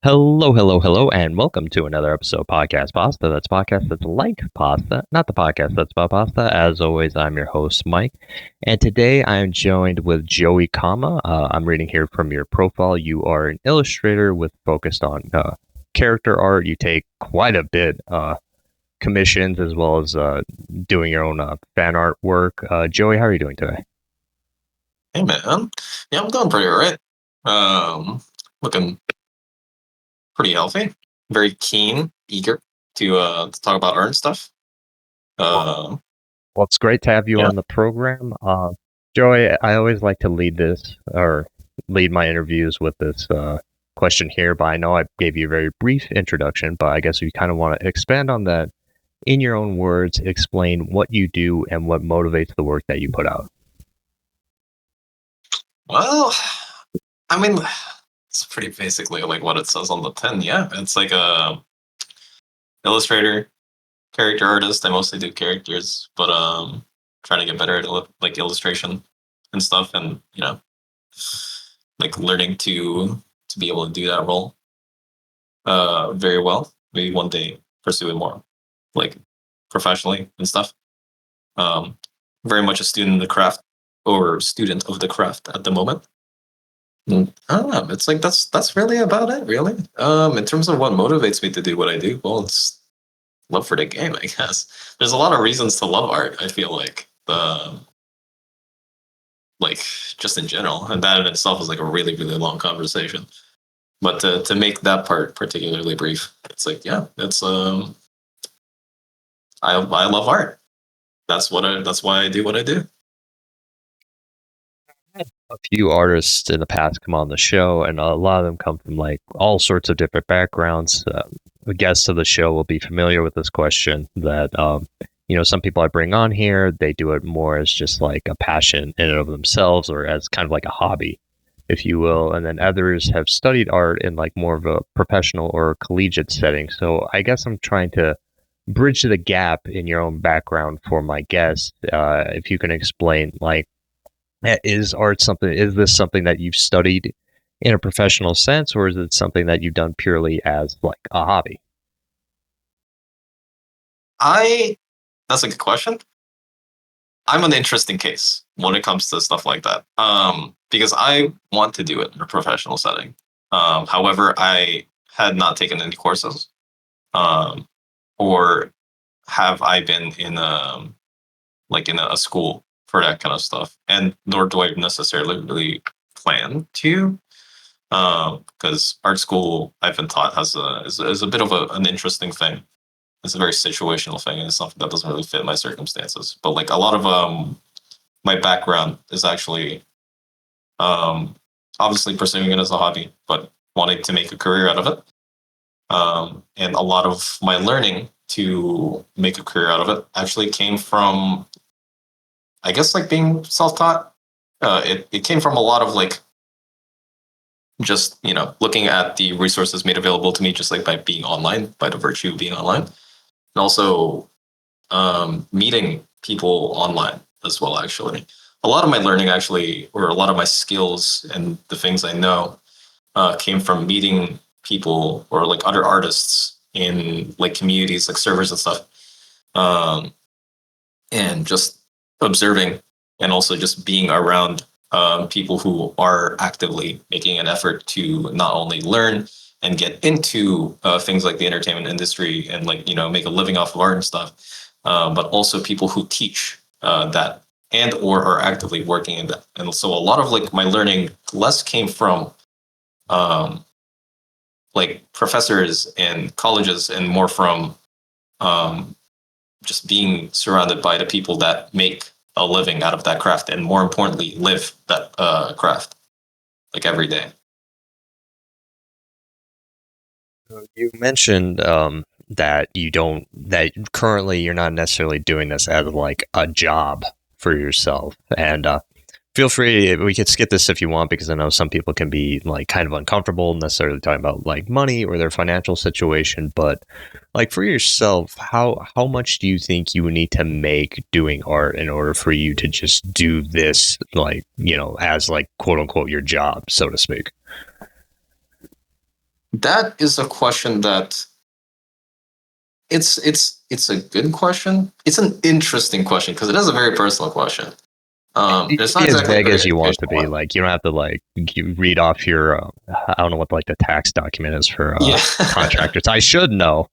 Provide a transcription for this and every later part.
Hello, hello, hello, and welcome to another episode of Podcast Pasta. That's podcast that's like pasta, not the podcast that's about pasta. As always, I'm your host, Mike, and today I am joined with Joey Kama. I'm reading here from your profile. You are an illustrator with focused on character art. You take quite a bit commissions as well as doing your own fan art work. Joey, how are you doing today? Hey man, yeah, I'm doing pretty alright. Looking pretty healthy, very keen, eager to talk about art and stuff. Uh, Well, it's great to have you yeah, on the program. Joey, I always like to lead my interviews with this question here, but I know I gave you a very brief introduction, but I guess we kind of want to expand on that in your own words, explain what you do and what motivates the work that you put out. well, I mean, it's pretty basically like what it says on the tin. Yeah, it's like a illustrator, character artist. I mostly do characters, but trying to get better at like illustration and stuff, and like learning to be able to do that role very well. Maybe one day pursue it more like professionally and stuff. Um, Very much a student of the craft or student of the craft at the moment. I don't know. It's like that's really about it, really. In terms of what motivates me to do what I do, well, it's love for the game, I guess. There's a lot of reasons to love art. I feel like just in general, and that in itself is like a really really long conversation. But to make that part particularly brief, it's like yeah, it's I love art. That's why I do what I do. A few artists in the past come on the show, and a lot of them come from like all sorts of different backgrounds. The guests of the show will be familiar with this question that some people I bring on here, they do it more as just like a passion in and of themselves or as kind of like a hobby, if you will. And then others have studied art in like more of a professional or collegiate setting. So I guess I'm trying to bridge the gap in your own background for my guest. If you can explain like, is this something that you've studied in a professional sense, or is it something that you've done purely as like a hobby? I That's a good question. I'm an interesting case when it comes to stuff like that. Because I want to do it in a professional setting. However, I had not taken any courses, um, or have I been in a school for that kind of stuff, and nor do I necessarily really plan to. Because art school I've been taught is a bit of an interesting thing. It's a very situational thing, and it's something that doesn't really fit my circumstances. But like a lot of my background is actually um, obviously pursuing it as a hobby, but wanting to make a career out of it. And a lot of my learning to make a career out of it actually came from, I guess, like being self-taught. It came from a lot of like just looking at the resources made available to me, just like by being online, by the virtue of being online, and also meeting people online as well. Actually, a lot of my learning actually, or a lot of my skills and the things I know, came from meeting people or like other artists in like communities, like servers and stuff, um, and just observing, and also just being around people who are actively making an effort to not only learn and get into things like the entertainment industry and like make a living off of art and stuff, but also people who teach that and or are actively working in that. And so a lot of like my learning less came from um, like professors and colleges, and more from um, just being surrounded by the people that make a living out of that craft, and more importantly live that craft like every day. You mentioned that currently you're not necessarily doing this as like a job for yourself, and feel free, we could skip this if you want, because I know some people can be like kind of uncomfortable necessarily talking about like money or their financial situation. But like for yourself, how much do you think you need to make doing art in order for you to just do this, like, as like quote unquote your job, so to speak? That is a question that it's a good question. It's an interesting question because it is a very personal question. You It's can not be as exactly a vague very as you want to educational be. one. Like you don't have to like you read off your. I don't know what like the tax document is for Yeah. contractors. I should know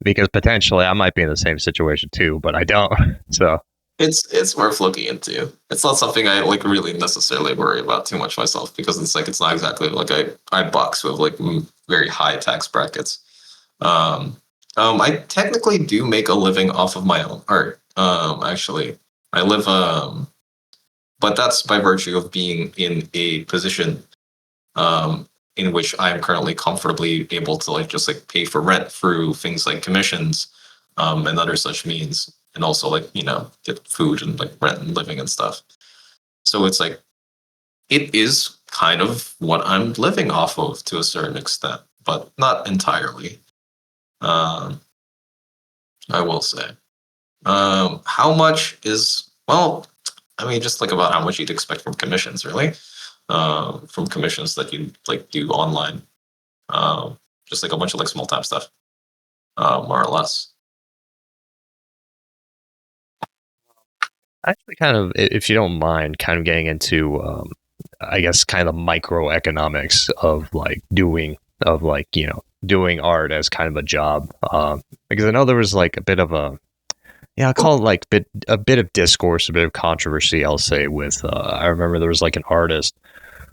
because potentially I might be in the same situation too, but I don't. So It's worth looking into. It's not something I like really necessarily worry about too much myself because it's like it's not exactly like I box with like very high tax brackets. Um, I technically do make a living off of my own art. Actually, I live but that's by virtue of being in a position in which I am currently comfortably able to like just like pay for rent through things like commissions and other such means, and also like get food and like rent and living and stuff. So it's like it is kind of what I'm living off of to a certain extent, but not entirely. Um, I will say. How much is well? I mean, just like about how much you'd expect from commissions, really. From commissions that you like do online. Just like a bunch of like small time stuff, more or less. actually, kind of, if you don't mind, kind of getting into, I guess, kind of the microeconomics of like doing art as kind of a job. Because I know there was like a bit of a yeah, I call it like a bit of discourse, a bit of controversy. I'll say with I remember there was like an artist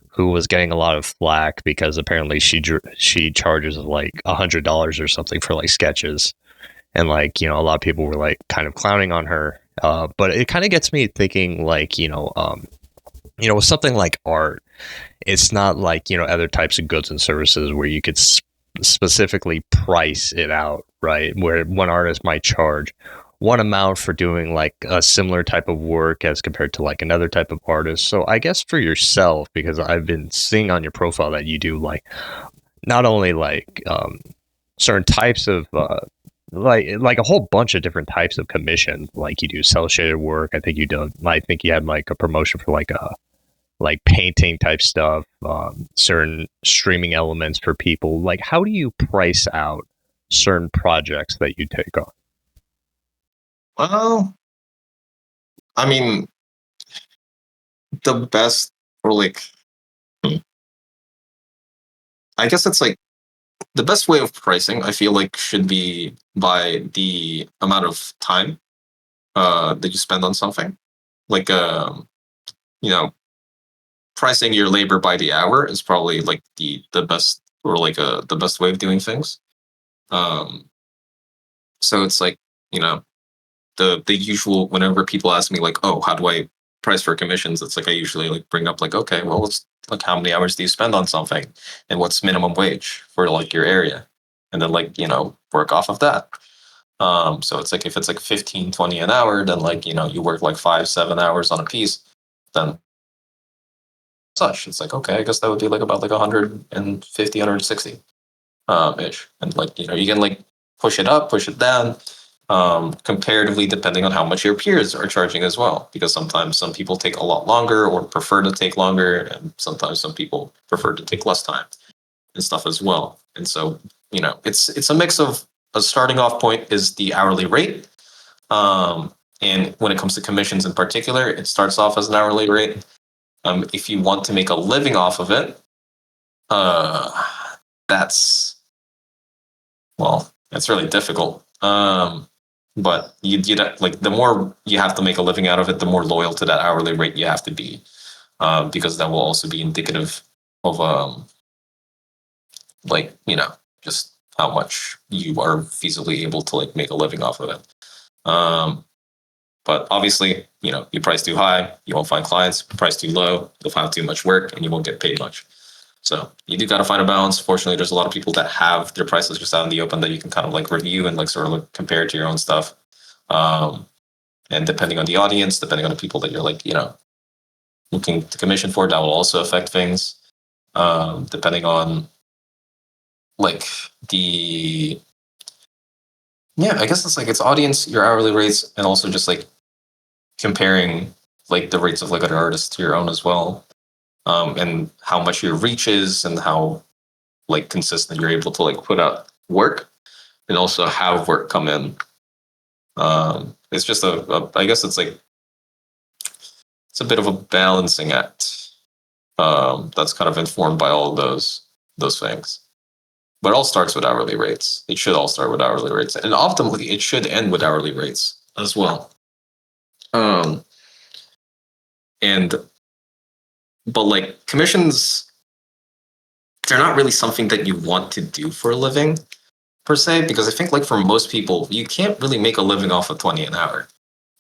who was getting a lot of flack because apparently she charges like $100 or something for like sketches, and like a lot of people were like kind of clowning on her. But it kind of gets me thinking, like with something like art, it's not like other types of goods and services where you could specifically price it out, right? Where one artist might charge one amount for doing like a similar type of work as compared to like another type of artist. So I guess for yourself, because I've been seeing on your profile that you do like not only like certain types of like a whole bunch of different types of commissions. Like you do cell shaded work. I think you had like a promotion for like a like painting type stuff, certain streaming elements for people. Like, how do you price out certain projects that you take on? Well, I mean, the best or like, I guess it's like the best way of pricing. I feel like should be by the amount of time that you spend on something. Like, you know, pricing your labor by the hour is probably like the best or like the best way of doing things. Um, so it's like you know the usual whenever people ask me like, oh, how do I price for commissions? It's like I usually like bring up like, okay, well, it's like how many hours do you spend on something, and what's minimum wage for like your area, and then like work off of that. So it's like if it's like 15, 20 an hour, then like you work like 5, 7 hours on a piece, then such it's like okay, I guess that would be like about like 150, 160 ish, and like you can like push it up, push it down comparatively depending on how much your peers are charging as well. Because sometimes some people take a lot longer or prefer to take longer, and sometimes some people prefer to take less time and stuff as well. And so, it's a mix of a starting off point is the hourly rate. And when it comes to commissions in particular, it starts off as an hourly rate. If you want to make a living off of it, uh, that's that's really difficult. But you like the more you have to make a living out of it, the more loyal to that hourly rate you have to be, because that will also be indicative of like just how much you are feasibly able to like make a living off of it. Um, but obviously, you price too high, you won't find clients. Price too low, you'll find too much work, and you won't get paid much. So you do got to find a balance. Fortunately, there's a lot of people that have their prices just out in the open that you can kind of like review and like sort of like compare to your own stuff. Um, and depending on the audience, depending on the people that you're like, looking to commission for, that will also affect things. Depending on like the, yeah, I guess it's like it's audience, your hourly rates, and also just like comparing like the rates of like other artists to your own as well. And how much your reach is and how like consistent. You're able to like put out work and also have work come in. It's just I guess it's like it's a bit of a balancing act. That's kind of informed by all of those things. But it all starts with hourly rates. It should all start with hourly rates, and optimally, it should end with hourly rates as well. Um, and but like commissions, they're not really something that you want to do for a living per se, because I think like for most people, you can't really make a living off of 20 an hour.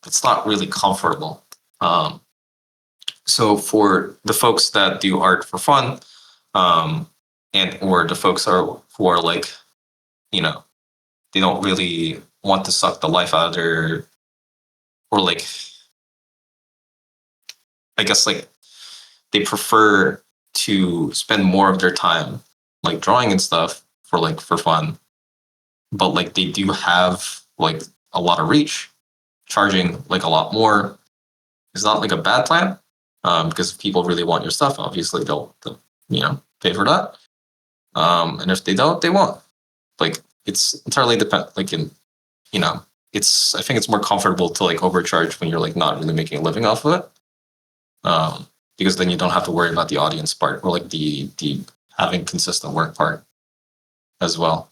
It's not really comfortable. Um, so for the folks that do art for fun, um, and or the folks who are like, you know, they don't really want to suck the life out of their, or like, I guess like they prefer to spend more of their time like drawing and stuff for fun, but like they do have like a lot of reach. Charging like a lot more is not like a bad plan, because if people really want your stuff, obviously they'll pay for that. And if they don't, they won't. Like it's entirely depend. Like in it's I think it's more comfortable to like overcharge when you're like not really making a living off of it, because then you don't have to worry about the audience part or like the having consistent work part as well.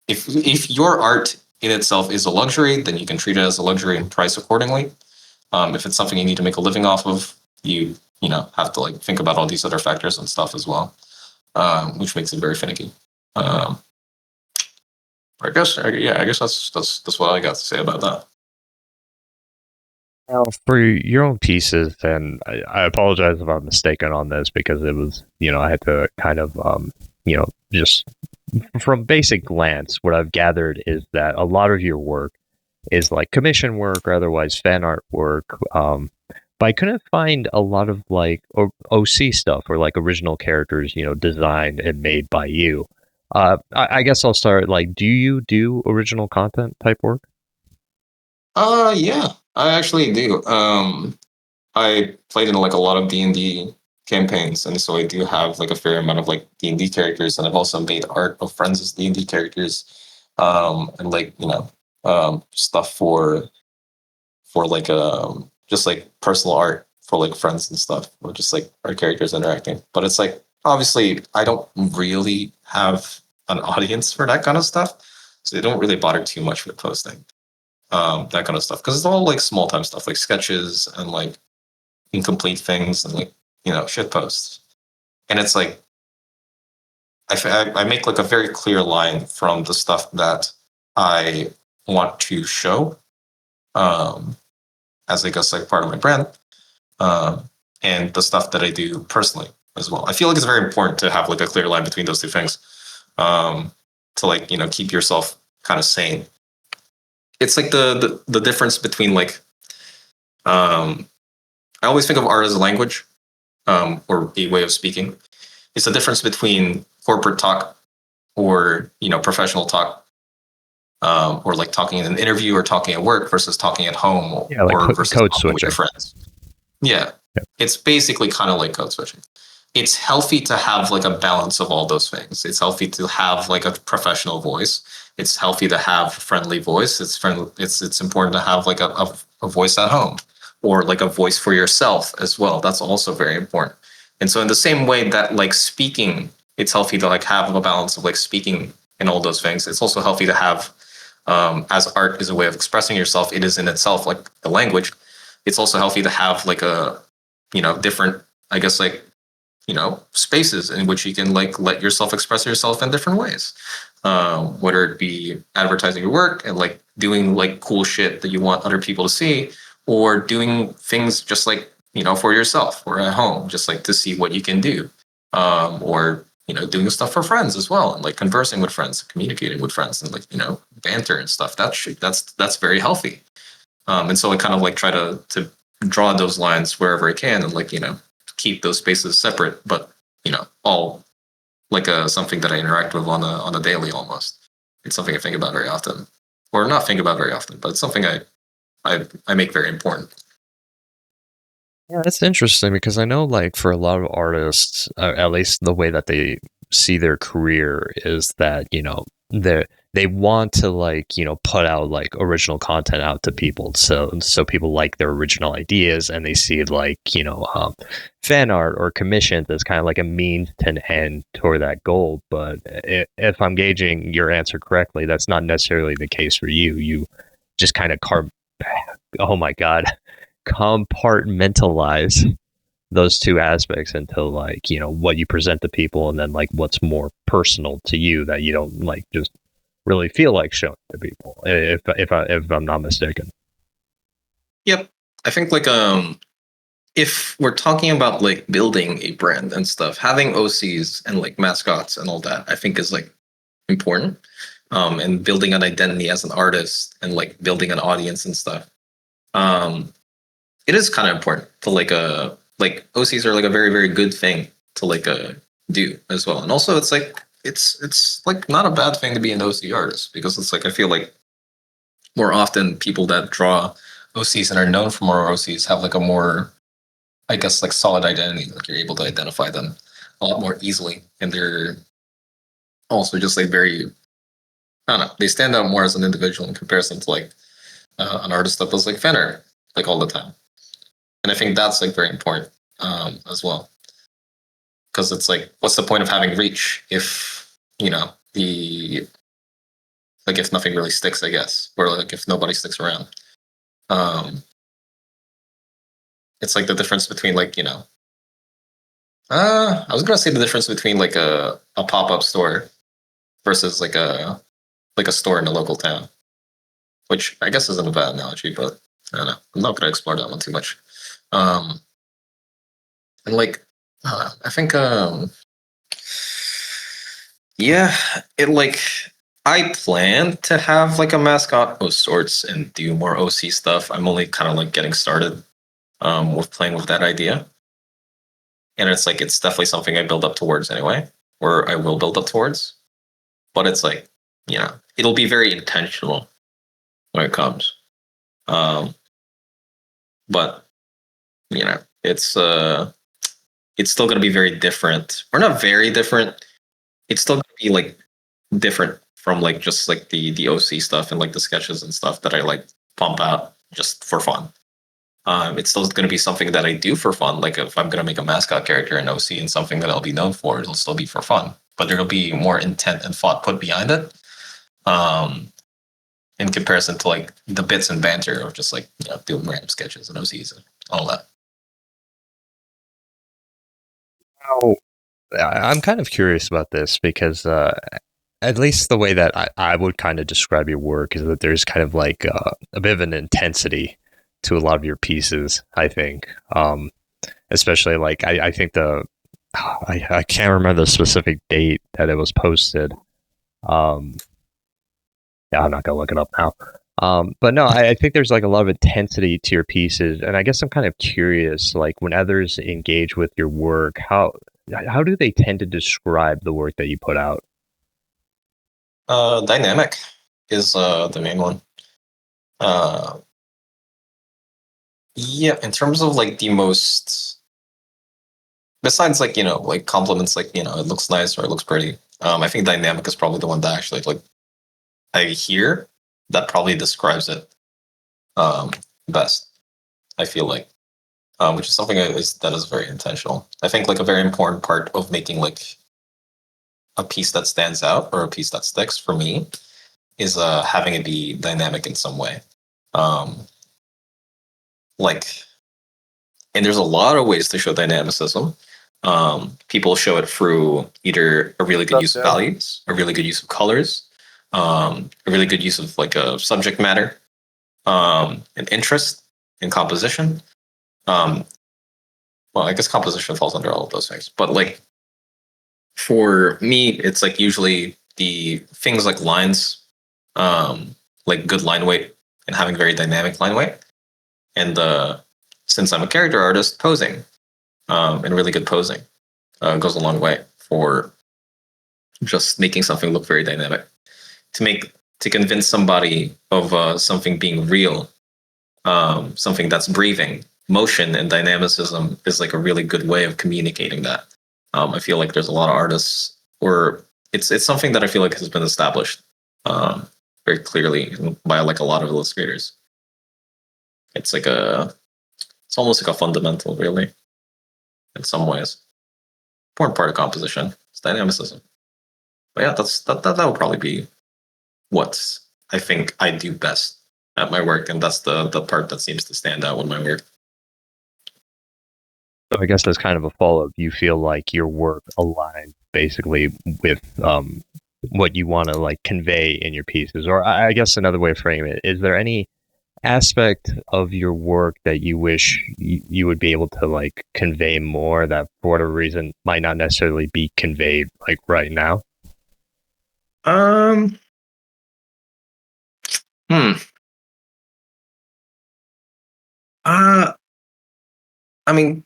If your art in itself is a luxury, then you can treat it as a luxury and price accordingly. If it's something you need to make a living off of, you have to like think about all these other factors and stuff as well, which makes it very finicky. I guess that's what I got to say about that. Now, for your own pieces, and I apologize if I'm mistaken on this because it was, I had to kind of, just from basic glance, what I've gathered is that a lot of your work is like commission work or otherwise fan art work. But I couldn't find a lot of like OC stuff or like original characters, designed and made by you. I guess I'll start like, do you do original content type work? Yeah, I actually do. I played in like a lot of D&D campaigns, and so I do have like a fair amount of like D&D characters, and I've also made art of friends as D&D characters, and like stuff for like just like personal art for like friends and stuff, or just like our characters interacting. But it's like obviously I don't really have an audience for that kind of stuff, so they don't really bother too much with posting that kind of stuff because it's all like small time stuff like sketches and like incomplete things and like shit posts. And it's like I make like a very clear line from the stuff that I want to show, um, as I guess like part of my brand, and the stuff that I do personally as well. I feel like it's very important to have like a clear line between those two things, to like keep yourself kind of sane. It's like the difference between like I always think of art as a language, or a way of speaking. It's the difference between corporate talk or professional talk, or like talking in an interview or talking at work versus talking at home, Yeah, like or versus code talking with your switching. friends. Yeah, Yeah. it's basically kind of like code switching. It's healthy to have like a balance of all those things. It's healthy to have like a professional voice. It's healthy to have a friendly voice. It's friendly. It's important to have like a voice at home, or like a voice for yourself as well. That's also very important. And so in the same way that like speaking, it's healthy to like have a balance of like speaking and all those things. It's also healthy to have, as art is a way of expressing yourself. It is in itself like a language. It's also healthy to have like a different, I guess, like spaces in which you can like let yourself express yourself in different ways, whether it be advertising your work and like doing like cool shit that you want other people to see, or doing things just like for yourself or at home, just like to see what you can do, or doing stuff for friends as well, and like conversing with friends, communicating with friends, and like banter and stuff. That's very healthy. And so I kind of like try to draw those lines wherever I can, and like keep those spaces separate, but all like something that I interact with on a daily almost. It's something I think about very often, or not think about very often, but it's something I make very important. Yeah, that's interesting because I know, like, for a lot of artists, at least the way that they see their career is that, they want to, like, put out like original content out to people, so people like their original ideas, and they see, like, fan art or commissions as kind of like a means to an end toward that goal. But if I'm gauging your answer correctly, that's not necessarily the case for you. You just kind of oh my god, compartmentalize those two aspects into, like, what you present to people, and then like what's more personal to you that you don't like just really feel like showing to people, if I'm not mistaken. Yep. I think like if we're talking about like building a brand and stuff, having OCs and like mascots and all that, I think is like important. And building an identity as an artist and like building an audience and stuff. Um, it is kind of important to like OCs are like a very very good thing to like do as well. And also it's like it's like not a bad thing to be an OC artist, because it's like I feel like more often people that draw OCs and are known for more OCs have like a more, I guess, like solid identity. Like you're able to identify them a lot more easily, and they're also just like very, I don't know, they stand out more as an individual in comparison to like an artist that does like fan art like all the time. And I think that's like very important as well, because it's like, what's the point of having reach if the like if nothing really sticks, I guess, or like if nobody sticks around. Um, it's like the difference between like I was gonna say the difference between like a pop up store versus like a store in a local town, which I guess isn't a bad analogy, but I don't know. I'm not gonna explore that one too much. Um, and like I think yeah, it like I plan to have like a mascot of sorts and do more OC stuff. I'm only kind of like getting started with playing with that idea. And it's like it's definitely something I build up towards anyway, or I will build up towards. But it's like, it'll be very intentional when it comes. Um, but it's still gonna be very different. Or not very different. It's still gonna be like different from like just like the OC stuff and like the sketches and stuff that I like pump out just for fun. It's still going to be something that I do for fun. Like if I'm going to make a mascot character in OC and something that I'll be known for, it'll still be for fun. But there'll be more intent and thought put behind it, um, in comparison to like the bits and banter of just like doing random sketches and OCs and all that. Now, I'm kind of curious about this because, at least the way that I would kind of describe your work is that there's kind of like a bit of an intensity to a lot of your pieces, I think. Especially like I think I can't remember the specific date that it was posted. Yeah, I'm not gonna look it up now. But no, I think there's like a lot of intensity to your pieces, and I guess I'm kind of curious, like when others engage with your work, how do they tend to describe the work that you put out? Dynamic is the main one. Uh, yeah, in terms of like the most, besides like like compliments, like it looks nice or it looks pretty. I think dynamic is probably the one that actually like I hear that probably describes it um, best. I feel like, which is something that is very intentional. I think like a very important part of making like a piece that stands out or a piece that sticks for me is having it be dynamic in some way. Um, like, and there's a lot of ways to show dynamicism. People show it through either a really good use of values, a really good use of colors, a really good use of like a subject matter, an interest in composition. Well, I guess composition falls under all of those things, but like for me, it's like usually the things like lines, like good line weight and having very dynamic line weight, and since I'm a character artist, posing, and really good posing goes a long way for just making something look very dynamic. To convince somebody of something being real, something that's breathing, motion and dynamicism is like a really good way of communicating that. I feel like there's a lot of artists or it's something that I feel like has been established very clearly by like a lot of illustrators. It's like it's almost like a fundamental, really, in some ways. Important part of composition. It's dynamicism. But yeah, that would probably be what I think I do best at my work, and that's the part that seems to stand out with my work. So I guess as kind of a follow-up, you feel like your work aligns basically with what you want to like convey in your pieces. Or I guess another way to frame it, is there any aspect of your work that you wish you would be able to like convey more that for whatever reason might not necessarily be conveyed like right now? Um. Hmm. Uh. I mean,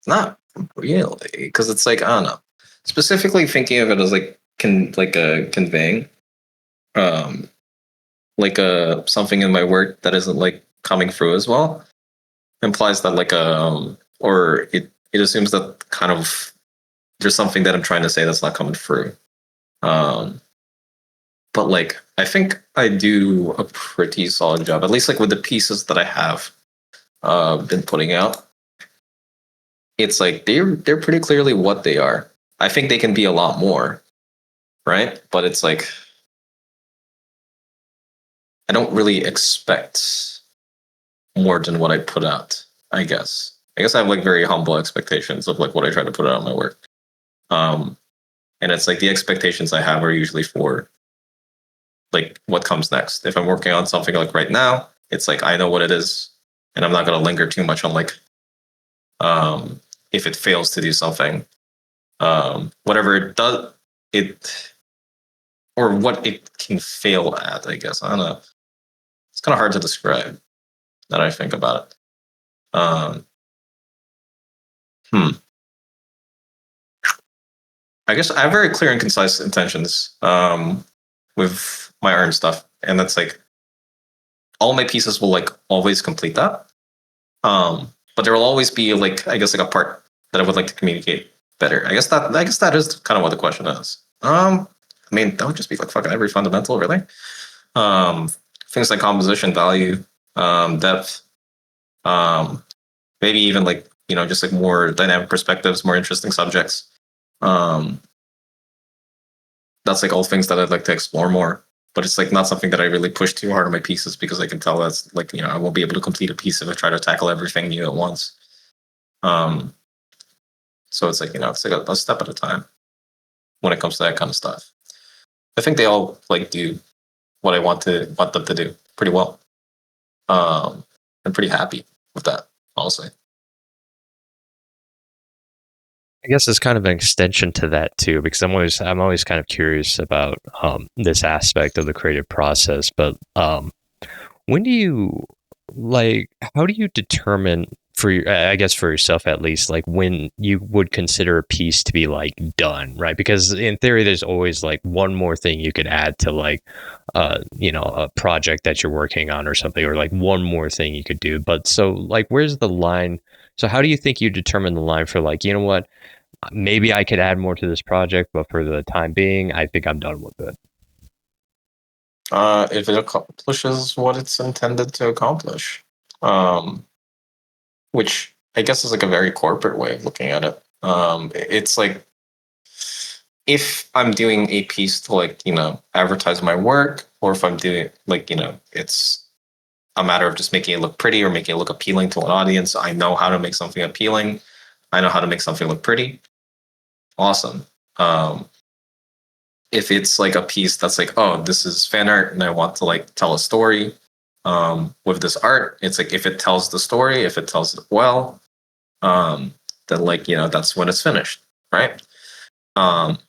not really, because it's like I don't know. Specifically thinking of it as like like a conveying, um, like a something in my work that isn't like coming through as well implies that like or it assumes that kind of there's something that I'm trying to say that's not coming through. Um, but like I think I do a pretty solid job, at least like with the pieces that I have been putting out. It's like they're pretty clearly what they are. I think they can be a lot more, right? But it's like I don't really expect more than what I put out. I guess. I guess I have like very humble expectations of like what I try to put out in my work. Um, and it's like the expectations I have are usually for like what comes next. If I'm working on something like right now, it's like I know what it is, and I'm not going to linger too much on like if it fails to do something, whatever it does, it or what it can fail at. I guess I don't know. It's kind of hard to describe that I think about it. Um, hmm. I guess I have very clear and concise intentions with my earned stuff, and that's like all my pieces will like always complete that. But there will always be like I guess like a part that I would like to communicate better. I guess that is kind of what the question is. I mean that would just be like fucking every fundamental, really. Um, things like composition, value, depth, um, maybe even like just like more dynamic perspectives, more interesting subjects. Um, that's like all things that I'd like to explore more. But it's like not something that I really push too hard on my pieces because I can tell that's like I won't be able to complete a piece if I try to tackle everything new at once. Um, so it's like it's like a step at a time when it comes to that kind of stuff. I think they all like do what I want them to do pretty well. I'm pretty happy with that, honestly. I guess it's kind of an extension to that too, because I'm always kind of curious about this aspect of the creative process. But when do you like? How do you determine for I guess for yourself at least, like when you would consider a piece to be like done, right? Because in theory, there's always like one more thing you could add to like a project that you're working on or something, or like one more thing you could do. But so like, where's the line? So how do you think you determine the line for like, you know what? Maybe I could add more to this project, but for the time being, I think I'm done with it. If it accomplishes what it's intended to accomplish, um, which I guess is like a very corporate way of looking at it. It's like if I'm doing a piece to like advertise my work, or if I'm doing like it's a matter of just making it look pretty or making it look appealing to an audience. I know how to make something appealing. I know how to make something look pretty. Awesome. Um, if it's like a piece that's like, oh, this is fan art and I want to like tell a story with this art, it's like if it tells the story, if it tells it well, then like, that's when it's finished, right? Um,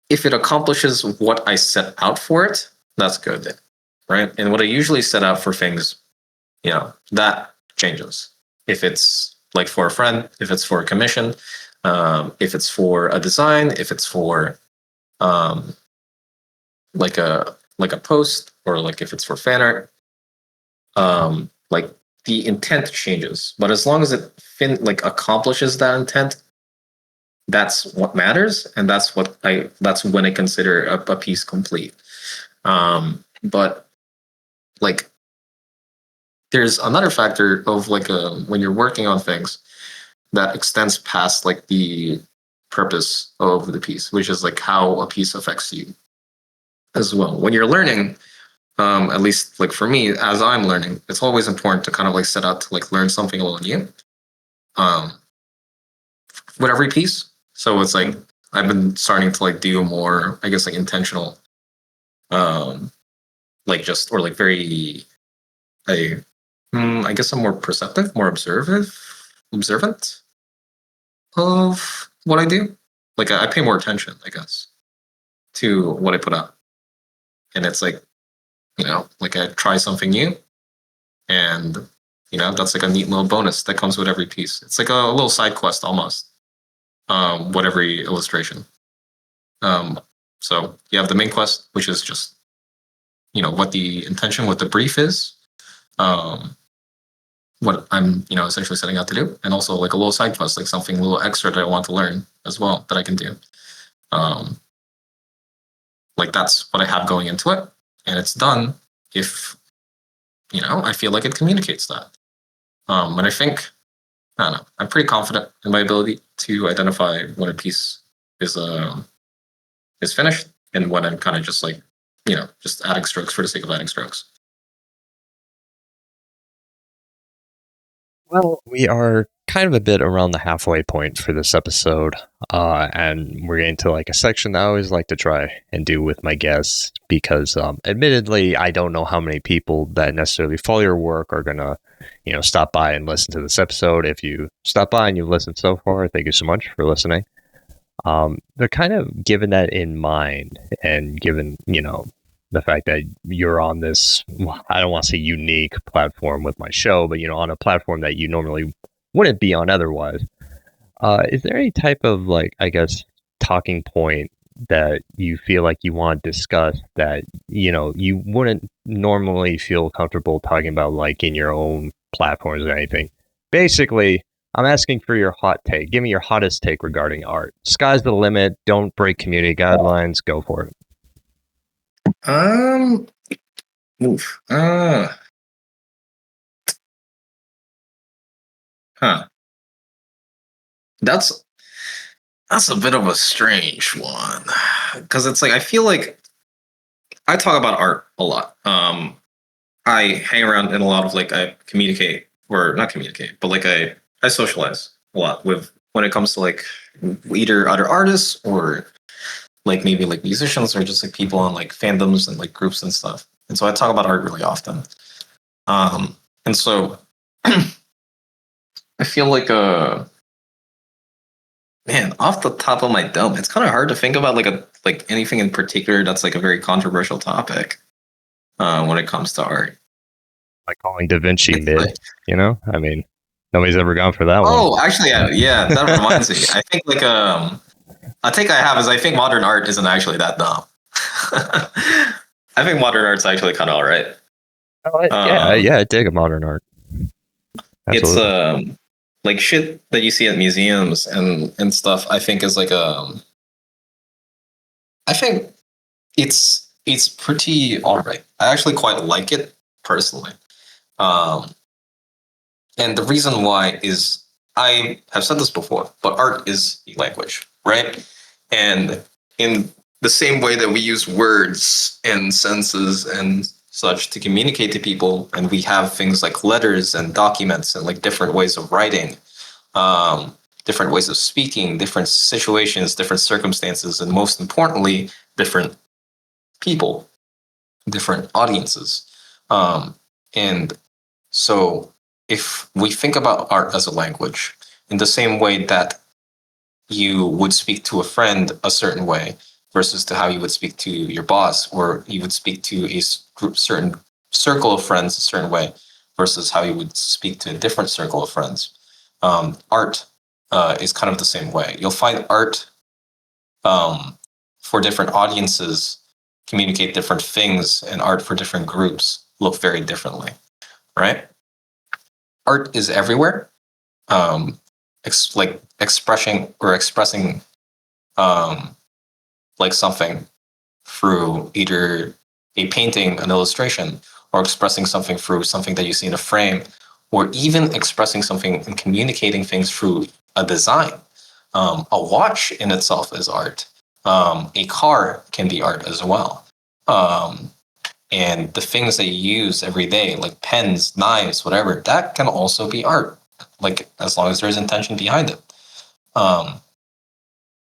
if it accomplishes what I set out for it, that's good, right? And what I usually set out for things, that changes. If it's like for a friend, if it's for a commission, if it's for a design, if it's for um, like a post, or like if it's for fan art, like the intent changes. But as long as it like accomplishes that intent, that's what matters, and that's when I consider a piece complete. But like there's another factor of like when you're working on things that extends past like the purpose of the piece, which is like how a piece affects you as well. When you're learning, at least like for me, as I'm learning, it's always important to kind of like set out to like learn something a little new um, with every piece. So it's like I've been starting to like do more, I guess, like intentional, um, like just or like very, I, I guess I'm more perceptive, more observant of what I do. Like I pay more attention, I guess, to what I put out, and it's like like I try something new, and that's like a neat little bonus that comes with every piece. It's like a little side quest almost. With every illustration. Um, so you have the main quest, which is just what the intention, what the brief is, um, what I'm essentially setting out to do, and also like a little side quest, like something a little extra that I want to learn as well that I can do. Um, like that's what I have going into it, and it's done if I feel like it communicates that. And I think I don't know. I'm pretty confident in my ability to identify when a piece is is finished and when I'm kind of just like just adding strokes for the sake of adding strokes. Well, we are kind of a bit around the halfway point for this episode, and we're getting to like a section that I always like to try and do with my guests because, admittedly, I don't know how many people that necessarily follow your work are gonna, stop by and listen to this episode. If you stop by and you've listened so far, thank you so much for listening. They're kind of given that in mind, and given the fact that you're on this, I don't want to say unique platform with my show, but on a platform that you normally wouldn't be on otherwise. Is there any type of like, I guess, talking point that you feel like you want to discuss that you wouldn't normally feel comfortable talking about, like in your own platforms or anything? Basically, I'm asking for your hot take. Give me your hottest take regarding art. Sky's the limit. Don't break community guidelines. Go for it. Um, oof. Huh. That's that's a bit of a strange one because it's like I feel like I talk about art a lot. I hang around in a lot of like I communicate or not communicate, but like I socialize a lot with when it comes to like either other artists or like maybe like musicians or just like people on like fandoms and like groups and stuff. And so I talk about art really often. And so I feel like man, off the top of my dome, it's kind of hard to think about like anything in particular that's like a very controversial topic when it comes to art. Like calling Da Vinci Like, mid, I mean, nobody's ever gone for that one. oh, actually, yeah, that reminds me. I think like a take I have is I think modern art isn't actually that dumb. I think modern art's actually kind of all right. Yeah, I dig a modern art. It's Absolutely. like shit that you see at museums and stuff. I think is like I think it's pretty all right. I actually quite like it personally. Um, and the reason why is I have said this before, but art is a language, right? And in the same way that we use words and senses and such to communicate to people, and we have things like letters and documents and like different ways of writing, different ways of speaking, different situations, different circumstances, and most importantly, different people, different audiences. And so if we think about art as a language, in the same way that you would speak to a friend a certain way versus to how you would speak to your boss, or you would speak to a certain circle of friends a certain way versus how you would speak to a different circle of friends. Art is kind of the same way. You'll find art for different audiences communicate different things, and art for different groups look very differently, right? Art is everywhere. Um, like expressing um, like something through either a painting, an illustration, or expressing something through something that you see in a frame, or even expressing something and communicating things through a design. A watch in itself is art. A car can be art as well. And the things that you use every day, like pens, knives, whatever, that can also be art, like as long as there's intention behind it. Um,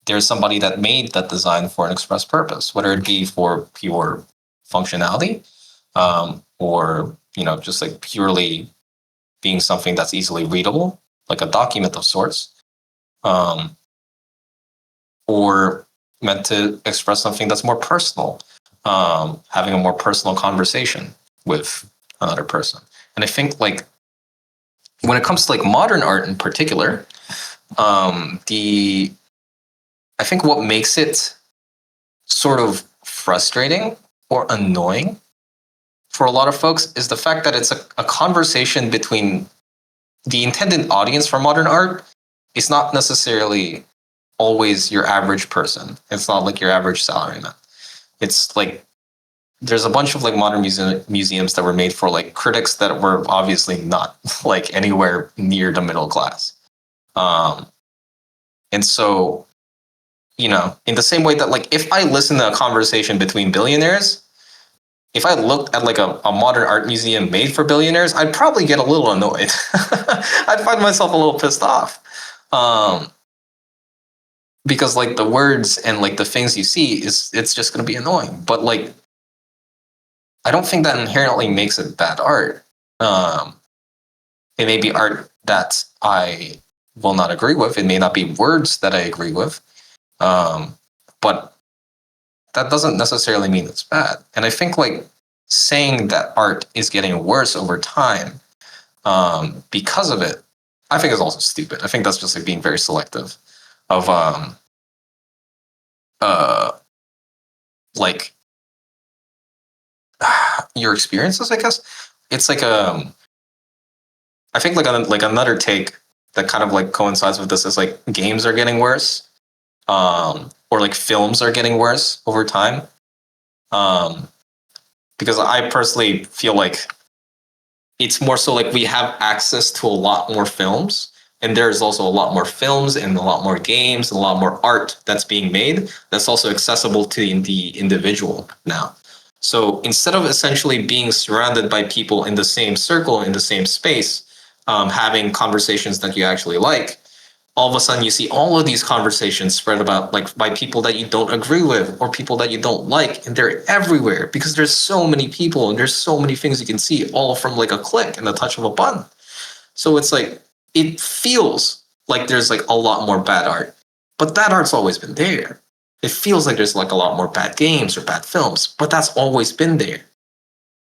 there's somebody that made that design for an express purpose, whether it be for pure functionality, or just like purely being something that's easily readable, like a document of sorts, um, or meant to express something that's more personal, having a more personal conversation with another person. And I think like when it comes to like modern art in particular, the I think what makes it sort of frustrating or annoying for a lot of folks is the fact that it's a conversation between the intended audience for modern art is not necessarily always your average person. It's not like your average salaryman. It's like there's a bunch of like modern museums that were made for like critics that were obviously not like anywhere near the middle class. Um, and so, in the same way that like if I listen to a conversation between billionaires, if I looked at like a modern art museum made for billionaires, I'd probably get a little annoyed. I'd find myself a little pissed off. Because like the words and like the things you see it's just going to be annoying. But like I don't think that inherently makes it bad art. It may be art that I will not agree with. It may not be words that I agree with. But that doesn't necessarily mean it's bad. And I think like saying that art is getting worse over time because of it, I think is also stupid. I think that's just like being very selective of uh like your experiences, I guess. It's like I think like another take that kind of like coincides with this is like games are getting worse, or like films are getting worse over time. Um, because I personally feel like it's more so like we have access to a lot more films, and there's also a lot more films and a lot more games and a lot more art that's being made that's also accessible to the individual now. So instead of essentially being surrounded by people in the same circle, in the same space, having conversations that you actually like, all of a sudden you see all of these conversations spread about like by people that you don't agree with or people that you don't like, and they're everywhere because there's so many people and there's so many things you can see all from like a click and the touch of a button. So it's like it feels like there's like a lot more bad art, but that art's always been there. It feels like there's like a lot more bad games or bad films, but that's always been there.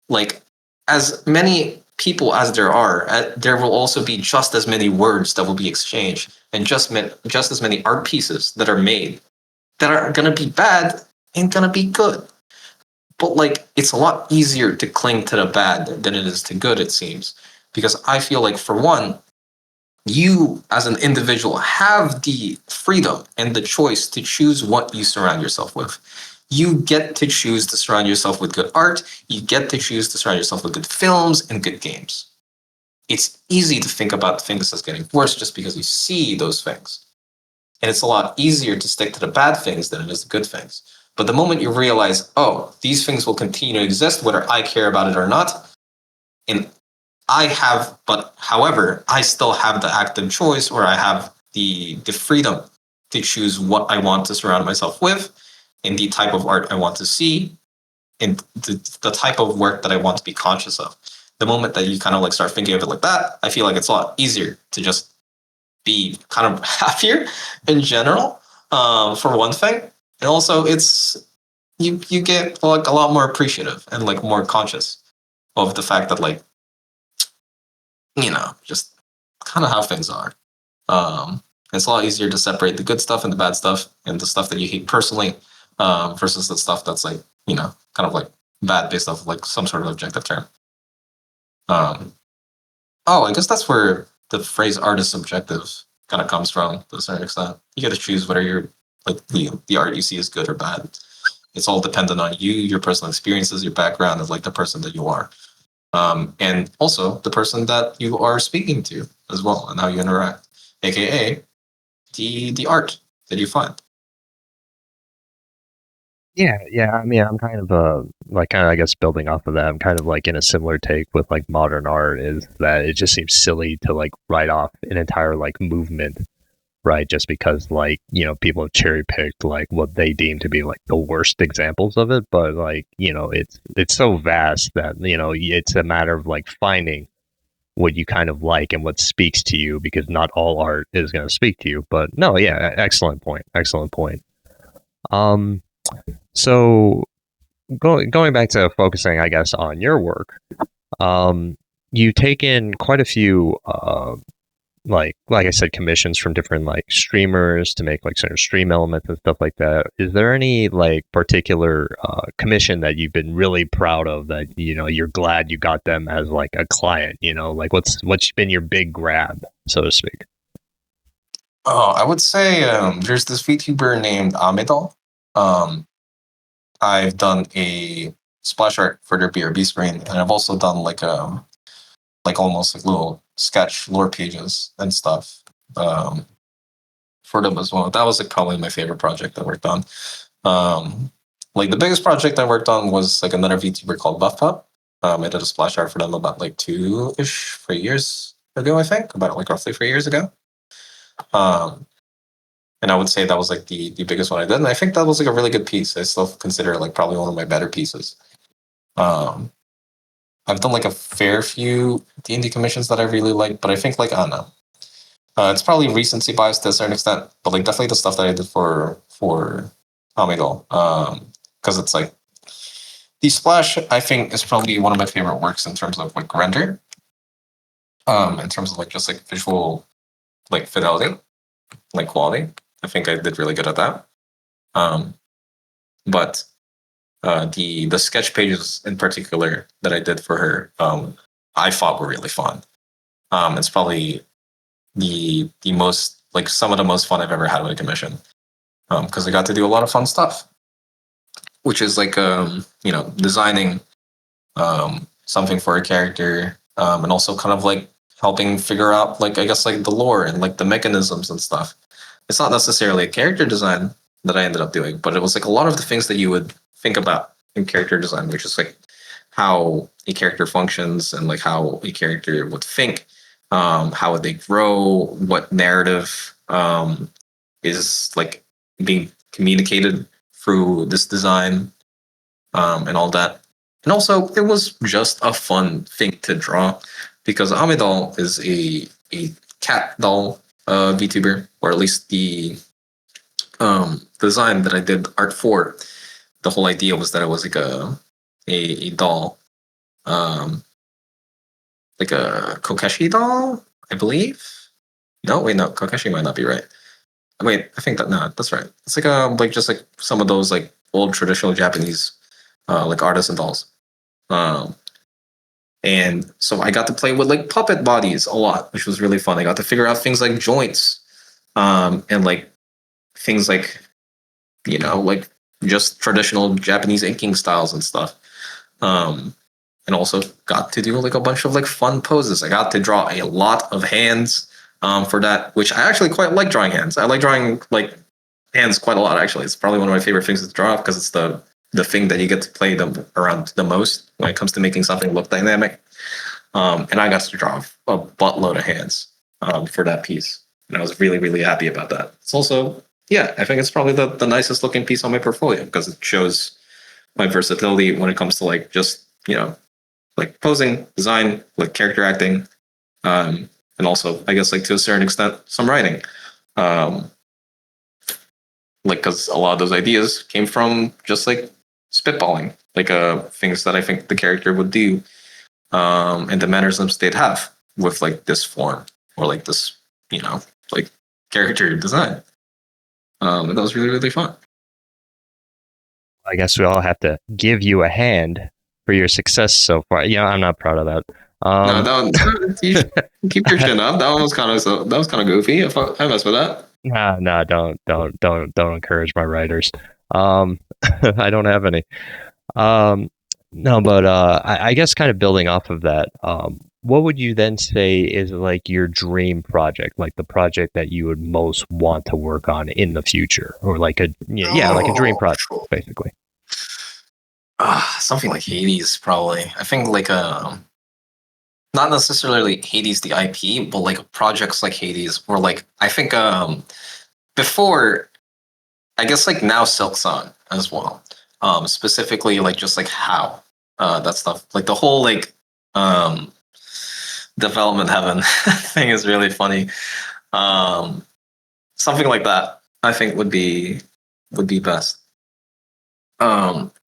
Like as many people as there are, there will also be just as many words that will be exchanged and just as many art pieces that are made that are going to be bad and going to be good. But like it's a lot easier to cling to the bad than it is to good, it seems, because I feel like for one, you as an individual have the freedom and the choice to choose what you surround yourself with. You get to choose to surround yourself with good art. You get to choose to surround yourself with good films and good games. It's easy to think about things as getting worse just because you see those things. And it's a lot easier to stick to the bad things than it is the good things. But the moment you realize, oh, these things will continue to exist whether I care about it or not, and however, I still have the active choice, or I have the freedom to choose what I want to surround myself with and the type of art I want to see and the type of work that I want to be conscious of. The moment that you kind of like start thinking of it like that, I feel like it's a lot easier to just be kind of happier in general, for one thing. And also it's you get like a lot more appreciative and like more conscious of the fact that like just kind of how things are. It's a lot easier to separate the good stuff and the bad stuff and the stuff that you hate personally, versus the stuff that's like, kind of like bad based off of like some sort of objective term. Um, oh, I guess that's where the phrase art is subjective kind of comes from to a certain extent. You get to choose whether you're like the art you see is good or bad. It's all dependent on you, your personal experiences, your background, and like the person that you are, and also the person that you are speaking to as well, and how you interact, aka the art that you find. Yeah. I mean, I'm kind of I guess building off of that. I'm kind of like in a similar take with like modern art is that it just seems silly to like write off an entire like movement, right? Just because like people have cherry picked like what they deem to be like the worst examples of it, but like it's so vast that it's a matter of like finding what you kind of like and what speaks to you because not all art is going to speak to you. But no, yeah, excellent point. Excellent point. Um, so going back to focusing, I guess, on your work, um, you take in quite a few, like I said, commissions from different like streamers to make like certain stream elements and stuff like that. Is there any like particular commission that you've been really proud of that you're glad you got them as like a client? Like what's been your big grab, so to speak? Oh, I would say there's this VTuber named Amidal. Um, I've done a splash art for their BRB screen, and I've also done like almost like little sketch lore pages and stuff for them as well. That was like probably my favorite project I worked on. Like the biggest project I worked on was like another VTuber called Buff Pup. I did a splash art for them about like 3 years ago, I think, about like roughly 3 years ago. Um, and I would say that was like the biggest one I did, and I think that was like a really good piece. I still consider it like probably one of my better pieces. Um, I've done like a fair few D&D commissions that I really like, but I think like I don't know. It's probably recency bias to a certain extent, but like definitely the stuff that I did for Amigal, because it's like the splash. I think is probably one of my favorite works in terms of like render, in terms of like just like visual like fidelity, like quality. I think I did really good at that. Um, but the sketch pages in particular that I did for her, I thought were really fun. It's probably the most like some of the most fun I've ever had with a commission, because I got to do a lot of fun stuff, which is like designing something for a character, and also kind of like helping figure out like I guess like the lore and like the mechanisms and stuff. It's not necessarily a character design that I ended up doing, but it was like a lot of the things that you would think about in character design, which is like how a character functions and like how a character would think, how would they grow, what narrative is like being communicated through this design, and all that. And also, it was just a fun thing to draw because Amidal is a cat doll VTuber, or at least the design that I did art for. The whole idea was that it was like a doll, um, like a Kokeshi doll, I believe. No, wait, no, Kokeshi might not be right. Wait, I think that no, that's right. It's like just like some of those like old traditional Japanese like artisan dolls. Um, and so I got to play with like puppet bodies a lot, which was really fun. I got to figure out things like joints, and like things like like just traditional Japanese inking styles and stuff. Um, and also got to do like a bunch of like fun poses. I got to draw a lot of hands for that, which I actually quite like drawing hands. I like drawing like hands quite a lot. Actually, it's probably one of my favorite things to draw because it's the thing that you get to play them around the most when it comes to making something look dynamic. And I got to draw a buttload of hands for that piece, and I was really really happy about that. It's also yeah, I think it's probably the nicest looking piece on my portfolio because it shows my versatility when it comes to like just like posing, design, like character acting, and also I guess like to a certain extent some writing. Um, like because a lot of those ideas came from just like spitballing, like things that I think the character would do, and the mannerisms they'd have with like this form or like this, like character design. And that was really really fun. I guess we all have to give you a hand for your success so far. I'm not proud of that. No, Um, you should keep your chin up. That was kind of goofy. I mess with that. nah, nah, don't encourage my writers. Um, I don't have any. Um, no, but I guess kind of building off of that, what would you then say is like your dream project, like the project that you would most want to work on in the future, or like yeah, like a dream Oh, project, basically. something like Hades, probably. I think like not necessarily Hades the IP, but like projects like Hades, or like I think before, I guess like now Silk Song as well. Specifically like just like how that stuff, like the whole like um development heaven thing is really funny. Um, Something like that I think would be best.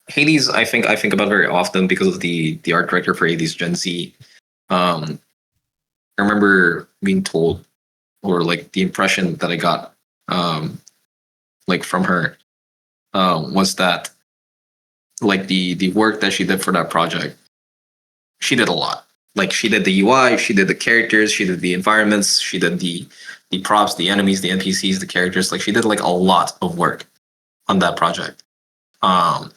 Hades, I think about very often because of the art director for Hades Gen Z. Um, I remember being told, or like the impression that I got, like from her, was that like the work that she did for that project, she did a lot. Like she did the UI, she did the characters, she did the environments, she did the props, the enemies, the NPCs, the characters. Like she did like a lot of work on that project. Um,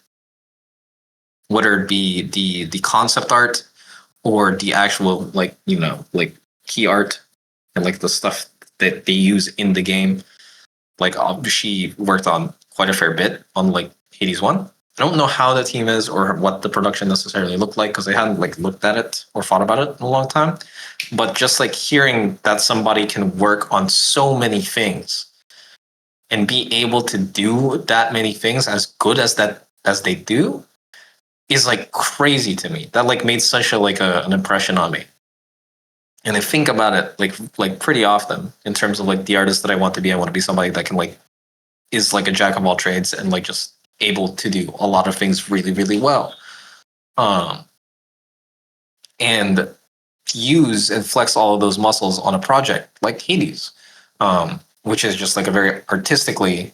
whether it be the concept art or the actual like like key art and like the stuff that they use in the game. Like she worked on quite a fair bit on like Hades 1. I don't know how the team is or what the production necessarily looked like because I hadn't like looked at it or thought about it in a long time. But just like hearing that somebody can work on so many things and be able to do that many things as good as that as they do is like crazy to me. That like made such a like an impression on me. And I think about it like pretty often in terms of like the artist that I want to be. I want to be somebody that can like is like a jack of all trades and like just able to do a lot of things really really well. Um, and use and flex all of those muscles on a project like Hades, which is just like a very artistically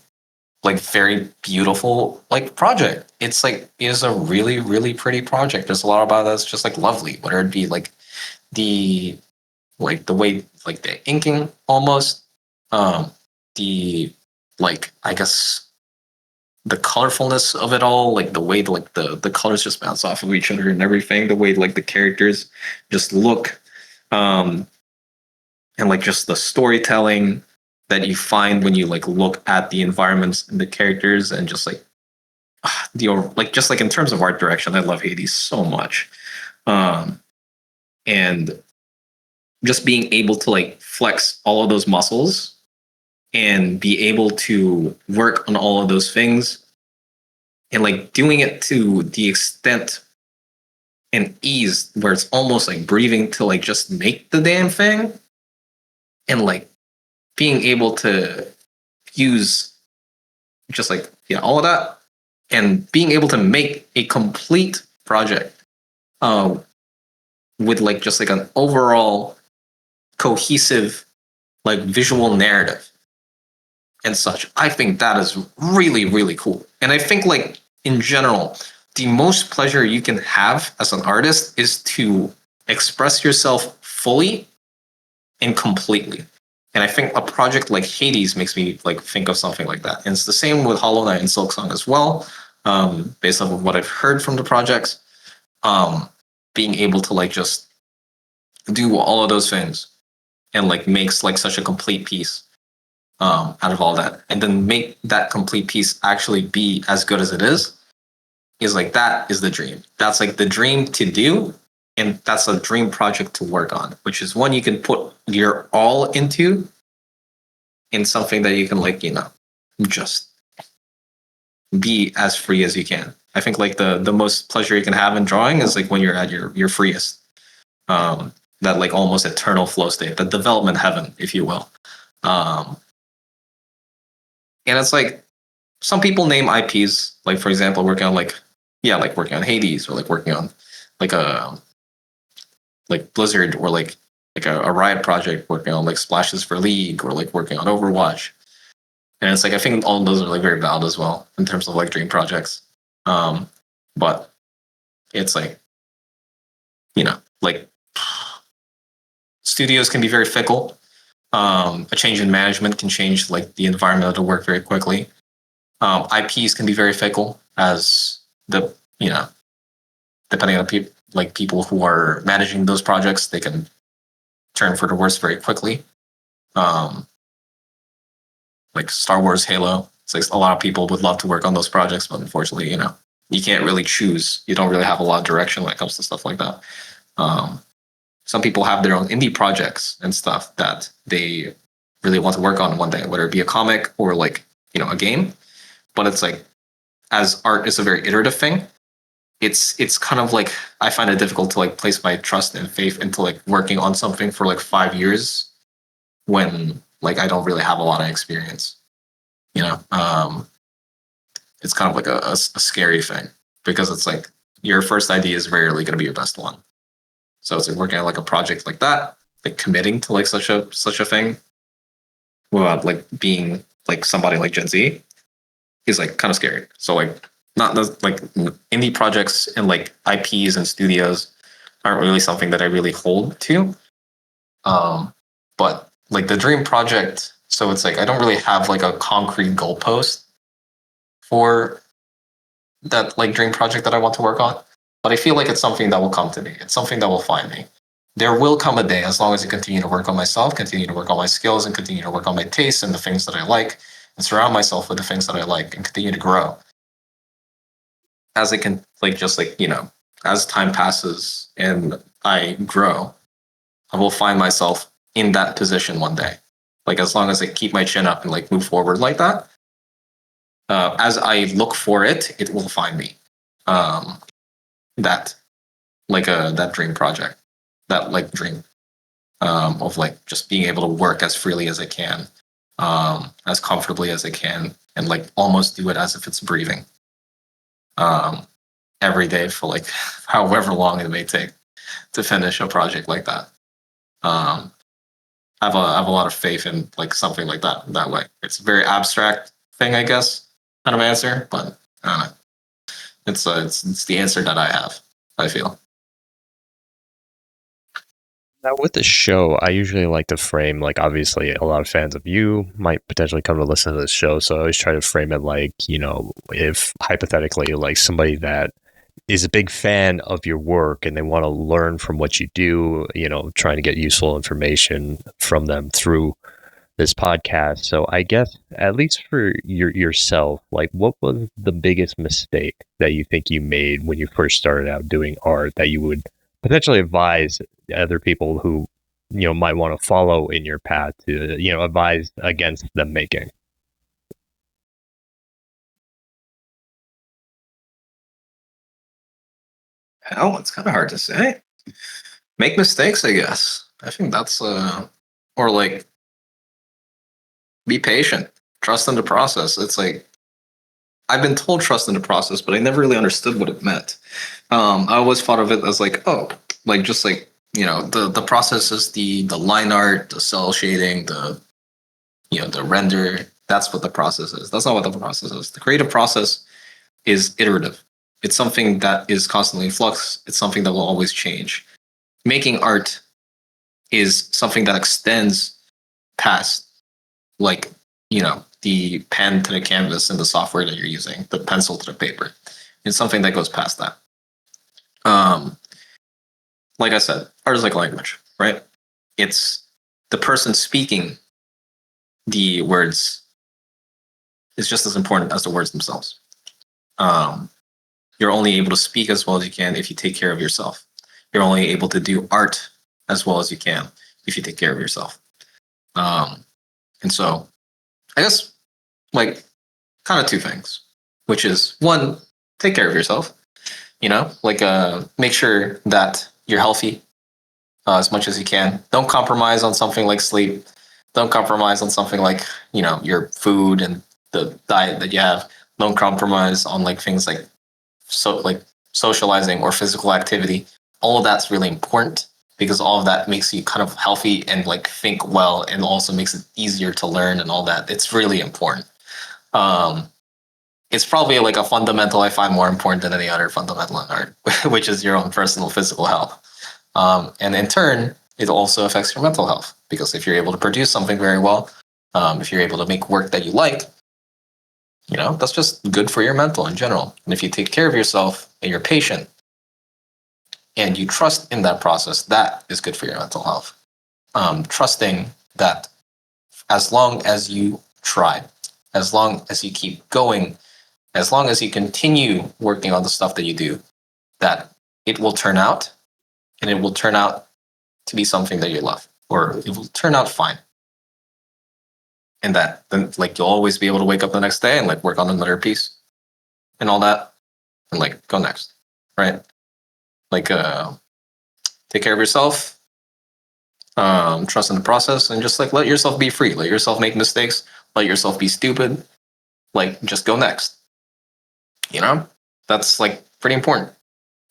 like very beautiful like project. It's like is a really really pretty project. There's a lot about that's just like lovely. Whether it be the like the way like the inking almost, the like I guess the colorfulness of it all, like the way like the colors just bounce off of each other and everything, the way like the characters just look, um, and like just the storytelling that you find when you like look at the environments and the characters and just like the like just like in terms of art direction, I love Hades so much, um, and just being able to like flex all of those muscles and be able to work on all of those things and like doing it to the extent and ease where it's almost like breathing to like just make the damn thing and like being able to use just like yeah all of that and being able to make a complete project uh, with like just like an overall cohesive like visual narrative and such. I think that is really, really cool. And I think like in general, the most pleasure you can have as an artist is to express yourself fully and completely. And I think a project like Hades makes me like think of something like that. And it's the same with Hollow Knight and Silksong as well, based off of what I've heard from the projects. Um, Being able to like just do all of those things and like makes like such a complete piece out of all that, and then make that complete piece actually be as good as it is like that is the dream. That's like the dream to do, and that's a dream project to work on, which is one you can put your all into in something that you can like just be as free as you can. I think like the most pleasure you can have in drawing is like when you're at your freest. That like almost eternal flow state, the development heaven, if you will. Um, and it's like some people name IPs, like for example, working on like yeah, like working on Hades or like working on like a like Blizzard or like a Riot project working on like splashes for League or like working on Overwatch. And it's like I think all of those are like very valid as well in terms of like dream projects. But it's like like studios can be very fickle. A change in management can change like the environment of the work very quickly. IPs can be very fickle, as the depending on people who are managing those projects, they can turn for the worse very quickly. Like Star Wars, Halo. It's like a lot of people would love to work on those projects, but unfortunately, you can't really choose. You don't really have a lot of direction when it comes to stuff like that. Some people have their own indie projects and stuff that they really want to work on one day, whether it be a comic or like, a game. But it's like, as art is a very iterative thing, it's kind of like, I find it difficult to like place my trust and faith into like working on something for like 5 years when like I don't really have a lot of experience. It's kind of like a scary thing, because it's like your first idea is rarely going to be your best one. So it's like working on like a project like that, like committing to like such a thing without like being like somebody like Gen Z is like kind of scary. So like not like indie projects and like IPs and studios aren't really something that I really hold to. But like the dream project, so it's like I don't really have like a concrete goalpost for that like dream project that I want to work on. But I feel like it's something that will come to me. It's something that will find me. There will come a day, as long as I continue to work on myself, continue to work on my skills, and continue to work on my tastes and the things that I like, and surround myself with the things that I like, and continue to grow. As I can, like, just like, as time passes and I grow, I will find myself in that position one day. Like, as long as I keep my chin up and like move forward like that, as I look for it, it will find me. That that dream project, that like dream of like just being able to work as freely as I can, as comfortably as I can, and like almost do it as if it's breathing, every day for like however long it may take to finish a project like that. I have a lot of faith in like something like that way. It's a very abstract thing, I guess, kind of answer, but I don't know. It's the answer that I have, I feel. Now, with the show, I usually like to frame, like, obviously, a lot of fans of you might potentially come to listen to this show. So I always try to frame it like, if hypothetically, like, somebody that is a big fan of your work and they want to learn from what you do, trying to get useful information from them through this podcast. So I guess, at least for yourself, like, what was the biggest mistake that you think you made when you first started out doing art that you would potentially advise other people who might want to follow in your path to advise against them making? Hell, it's kind of hard to say. Make mistakes, I guess. I think that's or like be patient, trust in the process. It's like I've been told trust in the process, but I never really understood what it meant. I always thought of it as like, oh, like just like the process is the line art, the cell shading, the render. That's what the process is. That's not what the process is. The creative process is iterative. It's something that is constantly in flux. It's something that will always change. Making art is something that extends past like the pen to the canvas and the software that you're using, the pencil to the paper. It's something that goes past that. Like I said, art is like language, right? It's the person speaking the words is just as important as the words themselves. You're only able to speak as well as you can if you take care of yourself. You're only able to do art as well as you can if you take care of yourself. And so I guess like kind of two things, which is one, take care of yourself, make sure that you're healthy as much as you can. Don't compromise on something like sleep. Don't compromise on something like, your food and the diet that you have. Don't compromise on like things like socializing or physical activity. All of that's really important because all of that makes you kind of healthy and like think well, and also makes it easier to learn and all that. It's really important. It's probably like a fundamental I find more important than any other fundamental in art, which is your own personal physical health. And in turn, it also affects your mental health, because if you're able to produce something very well, if you're able to make work that you like, that's just good for your mental in general. And if you take care of yourself and you're patient and you trust in that process, that is good for your mental health. Trusting that as long as you try, as long as you keep going, as long as you continue working on the stuff that you do, that it will turn out, and it will turn out to be something that you love, or it will turn out fine. And that then like you'll always be able to wake up the next day and like work on another piece and all that, and like go next. Right? Like take care of yourself, trust in the process, and just like let yourself be free. Let yourself make mistakes, let yourself be stupid, like just go next. That's like pretty important.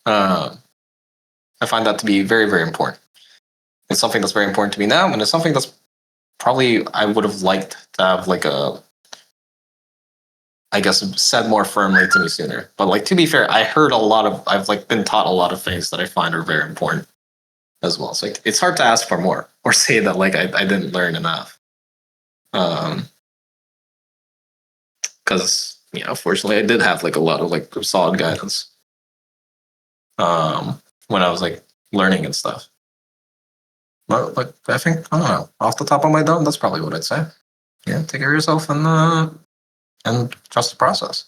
I find that to be very, very important. It's something that's very important to me now, and it's something that's probably I would have liked to have like I guess said more firmly to me sooner. But like to be fair, I've like been taught a lot of things that I find are very important as well. So like it's hard to ask for more or say that like I didn't learn enough. Because fortunately I did have like a lot of like solid guidance when I was like learning and stuff. But like I think I don't know, off the top of my dome, that's probably what I'd say. Yeah, take care of yourself and trust the process.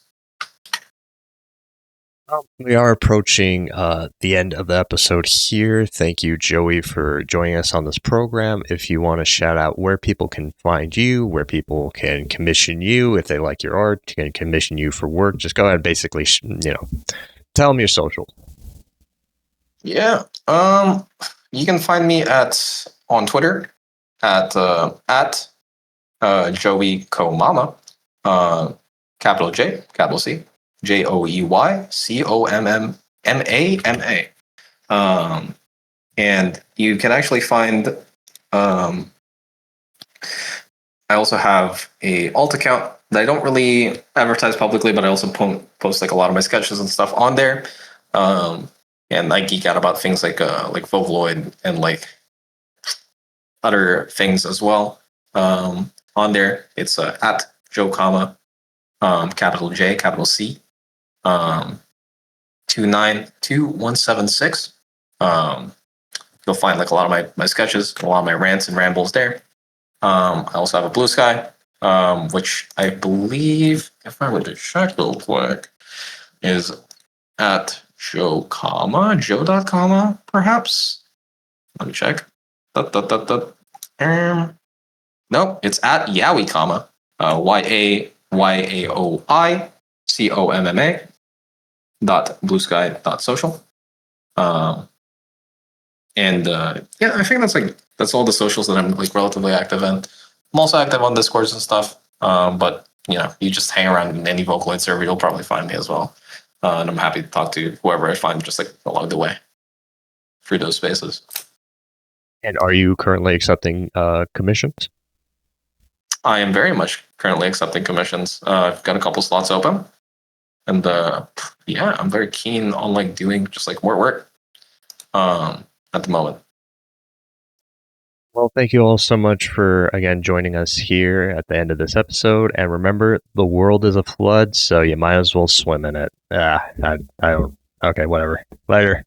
We are approaching the end of the episode here. Thank you, Joey, for joining us on this program. If you want to shout out where people can find you, where people can commission you, if they like your art, can commission you for work, just go ahead and basically, tell them your social. Yeah. You can find me on Twitter at Joey Komama, capital J, capital C, JoeyCommama. And you can actually find. I also have a alt account that I don't really advertise publicly, but I also post like a lot of my sketches and stuff on there. And I geek out about things like Vocaloid and like other things as well. On there, it's at Joe Comma, capital J, capital C, 292176. You'll find like a lot of my sketches, a lot of my rants and rambles there. I also have a Blue Sky, which I believe, if I were to check real quick, is at Joe.comma, perhaps. Let me check. No, it's at Yaoi, YAOICOMMA.bluesky.social. And yeah, I think that's all the socials that I'm like relatively active in. I'm also active on Discords and stuff. But you just hang around in any Vocaloid server, you'll probably find me as well. And I'm happy to talk to whoever I find just like along the way through those spaces. And are you currently accepting commissions? I am very much currently accepting commissions. I've got a couple slots open, and yeah, I'm very keen on like doing just like more work at the moment. Well, thank you all so much for, again, joining us here at the end of this episode. And remember, the world is a flood, so you might as well swim in it. I don't. Okay, whatever. Later.